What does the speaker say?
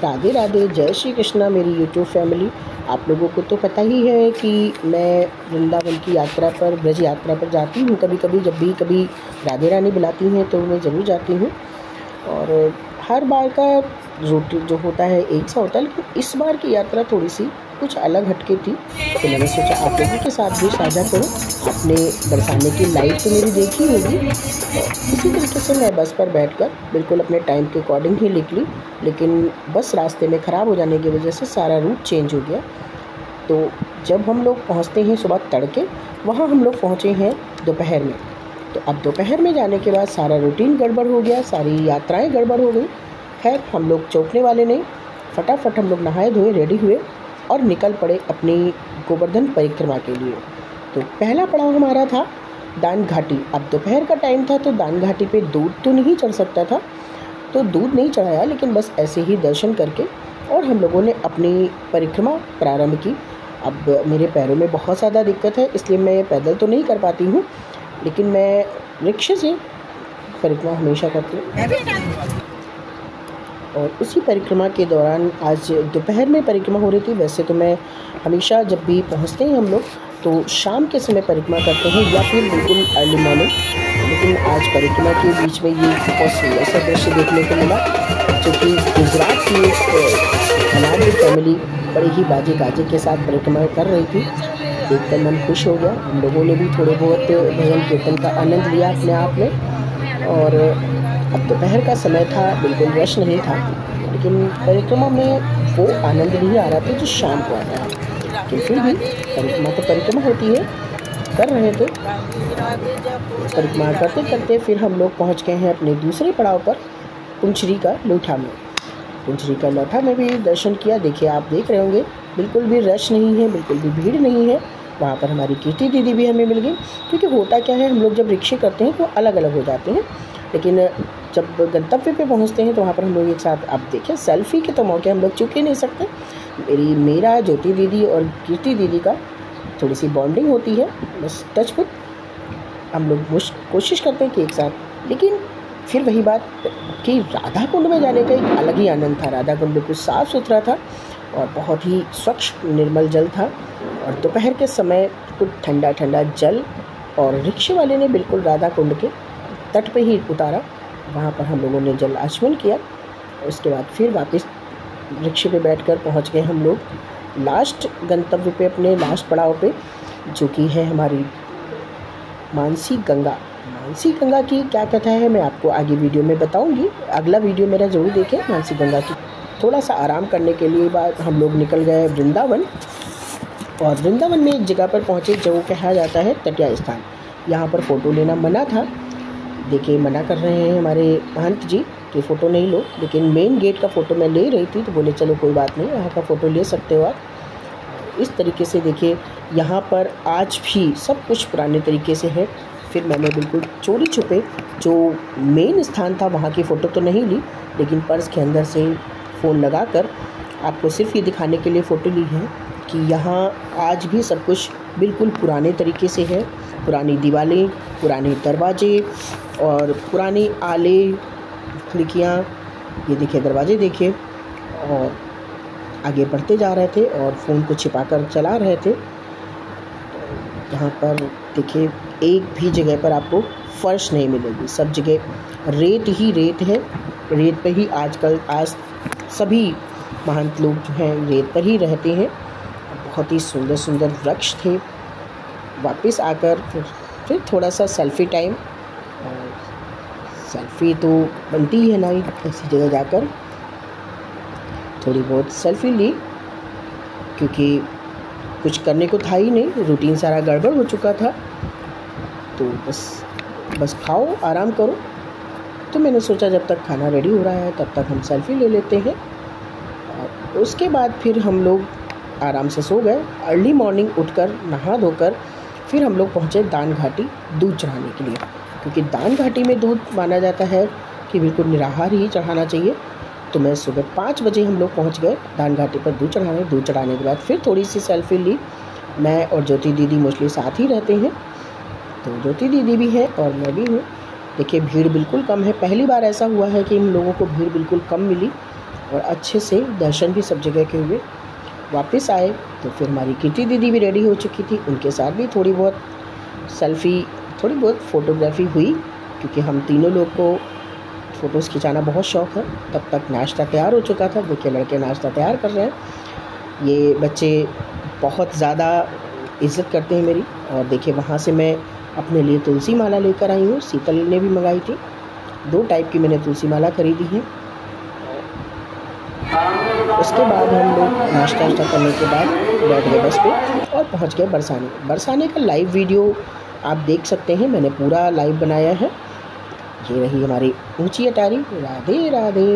राधे राधे, जय श्री कृष्णा मेरी YouTube family. आप लोगों को तो पता ही है कि मैं वृंदावन की यात्रा पर, ब्रज यात्रा पर जाती हूँ कभी कभी। जब भी कभी राधे रानी बुलाती हैं तो मैं ज़रूर जाती हूँ। और हर बार का रूटीन जो होता है एक सा होता है, लेकिन इस बार की यात्रा थोड़ी सी कुछ अलग हटके थी, तो मैंने सोचा आप लोगों के साथ भी साझा करूँ। आपने बरसाने की लाइव तो मेरी देखी होगी, और इसी तरीके से मैं बस पर बैठकर बिल्कुल अपने टाइम के अकॉर्डिंग ही निकली, लेकिन बस रास्ते में ख़राब हो जाने की वजह से सारा रूट चेंज हो गया। तो जब हम लोग पहुँचते हैं सुबह तड़के, वहाँ हम लोग पहुँचे हैं दोपहर में। तो अब दोपहर में जाने के बाद सारा रूटीन गड़बड़ हो गया, सारी यात्राएँ गड़बड़ हो गई। खैर हम लोग चौंकने वाले नहीं, फटाफट हम लोग नहाए धोए रेडी हुए और निकल पड़े अपनी गोवर्धन परिक्रमा के लिए। तो पहला पड़ाव हमारा था दान घाटी। अब दोपहर का टाइम था तो दान घाटी पे दूध तो नहीं चढ़ सकता था, तो दूध नहीं चढ़ाया, लेकिन बस ऐसे ही दर्शन करके और हम लोगों ने अपनी परिक्रमा प्रारंभ की। अब मेरे पैरों में बहुत ज़्यादा दिक्कत है, इसलिए मैं पैदल तो नहीं कर पाती हूँ, लेकिन मैं रिक्शे से परिक्रमा हमेशा करती हूँ। और उसी परिक्रमा के दौरान आज दोपहर में परिक्रमा हो रही थी। वैसे तो मैं हमेशा जब भी पहुंचते हैं हम लोग तो शाम के समय परिक्रमा करते हैं या फिर बिल्कुल अर्ली मॉर्निंग, लेकिन आज परिक्रमा के बीच में ये बहुत सुंदर सा दृश्य देखने को मिला, जो कि गुजरात की हमारी फैमिली बड़े ही बाजे गाजे के साथ परिक्रमा कर रही थी। देखकर मन खुश हो गया। हम लोगों ने भी थोड़े बहुत भजन कीर्तन का आनंद लिया अपने आप में। और अब दोपहर का समय था, बिल्कुल रश नहीं था, लेकिन परिक्रमा में वो आनंद नहीं आ रहा था जो शाम को आता है। लेकिन फिर भी परिक्रमा तो परिक्रमा होती है, कर रहे थे। परिक्रमा करते करते फिर हम लोग पहुंच गए हैं अपने दूसरे पड़ाव पर, पुंचरी का लोठा में। पुंचरी का लोठा में भी दर्शन किया। देखिए आप देख रहे होंगे बिल्कुल भी रश नहीं है, बिल्कुल भी भीड़ नहीं है। वहाँ पर हमारी कीर्ति दीदी भी हमें मिल गई, क्योंकि होता क्या है, हम लोग जब रिक्शे करते हैं तो अलग अलग हो जाते हैं, लेकिन जब गंतव्य पे पहुंचते हैं तो वहाँ पर हम लोग एक साथ, अब देखिए सेल्फी के तो मौके हम लोग चूक ही नहीं सकते। मेरा ज्योति दीदी और कीर्ति दीदी का थोड़ी सी बॉन्डिंग होती है, बस टच विद हम लोग कोशिश करते हैं कि एक साथ। लेकिन फिर वही बात कि राधा कुंड में जाने का एक अलग ही आनंद था। राधा कुंड बिल्कुल साफ़ सुथरा था और बहुत ही स्वच्छ निर्मल जल था, और दोपहर के समय कुछ ठंडा ठंडा जल, और रिक्शे वाले ने बिल्कुल राधा कुंड के तट पे ही उतारा। वहाँ पर हम लोगों ने जल आचमन किया। उसके बाद फिर वापस रिक्शे पे बैठकर पहुँच गए हम लोग लास्ट गंतव्य पे, अपने लास्ट पड़ाव पे, जो कि है हमारी मानसी गंगा। मानसी गंगा की क्या कथा है मैं आपको आगे वीडियो में बताऊंगी। अगला वीडियो मेरा ज़रूर देखें मानसी गंगा की। थोड़ा सा आराम करने के लिए बाद हम लोग निकल गए वृंदावन, और वृंदावन में एक जगह पर पहुँचे जो कहा जाता है तटिया स्थान। यहाँ पर फ़ोटो लेना मना था। देखिए मना कर रहे हैं हमारे महंत जी कि फ़ोटो नहीं लो, लेकिन मेन गेट का फ़ोटो मैं ले रही थी तो बोले चलो कोई बात नहीं, यहाँ का फ़ोटो ले सकते हो आप। इस तरीके से देखिए यहाँ पर आज भी सब कुछ पुराने तरीके से है। फिर मैंने बिल्कुल चोरी छुपे जो मेन स्थान था वहाँ की फ़ोटो तो नहीं ली, लेकिन पर्स के अंदर से फ़ोन लगाकर आपको सिर्फ ये दिखाने के लिए फ़ोटो ली है कि यहाँ आज भी सब कुछ बिल्कुल पुराने तरीके से है। पुरानी दीवारें, पुराने दरवाजे और पुरानी आले, खिड़कियाँ, ये देखिए दरवाजे देखिए। और आगे बढ़ते जा रहे थे और फ़ोन को छिपाकर चला रहे थे। यहाँ पर देखिए एक भी जगह पर आपको फर्श नहीं मिलेगी, सब जगह रेत ही रेत है। रेत पर ही आज सभी महंत लोग जो हैं रेत पर ही रहते हैं। बहुत ही सुंदर सुंदर वृक्ष थे। वापस आकर फिर थोड़ा सा सेल्फ़ी टाइम, सेल्फ़ी तो बनती है ना ऐसी जगह जाकर, थोड़ी बहुत सेल्फ़ी ली, क्योंकि कुछ करने को था ही नहीं, रूटीन सारा गड़बड़ हो चुका था। तो बस खाओ आराम करो। तो मैंने सोचा जब तक खाना रेडी हो रहा है तब तक हम सेल्फ़ी ले लेते हैं। और उसके बाद फिर हम लोग आराम से सो गए। अर्ली मॉर्निंग उठकर नहा धोकर फिर हम लोग पहुँचे दान घाटी दूध चढ़ाने के लिए, क्योंकि दान घाटी में दूध माना जाता है कि बिल्कुल निराहार ही चढ़ाना चाहिए। तो मैं सुबह 5 बजे हम लोग पहुंच गए दान घाटी पर दूध चढ़ाने। दूध चढ़ाने के बाद फिर थोड़ी सी सेल्फ़ी ली। मैं और ज्योति दीदी मोस्टली साथ ही रहते हैं, तो ज्योति दीदी भी है और मैं भी हूँ। देखिए भीड़ बिल्कुल कम है। पहली बार ऐसा हुआ है कि इन लोगों को भीड़ बिल्कुल कम मिली, और अच्छे से दर्शन भी सब जगह के हुए। वापस आए तो फिर हमारी कृति दीदी भी रेडी हो चुकी थी, उनके साथ भी थोड़ी बहुत सेल्फ़ी, थोड़ी बहुत फ़ोटोग्राफी हुई, क्योंकि हम तीनों लोग को फ़ोटोज़ खिंचाना बहुत शौक़ है। तब तक नाश्ता तैयार हो चुका था। देखिए लड़के नाश्ता तैयार कर रहे हैं। ये बच्चे बहुत ज़्यादा इज़्ज़त करते हैं मेरी। और देखिए वहाँ से मैं अपने लिए तुलसी माला लेकर आई हूँ, शीतल ने भी मंगाई थी। 2 टाइप की मैंने तुलसी माला खरीदी है। उसके बाद हम लोग नाश्ता करने के बाद बैठ गए बस पे और पहुँच गए बरसाने। बरसाने का लाइव वीडियो आप देख सकते हैं, मैंने पूरा लाइव बनाया है। ये रही हमारी ऊंची अटारी। राधे राधे।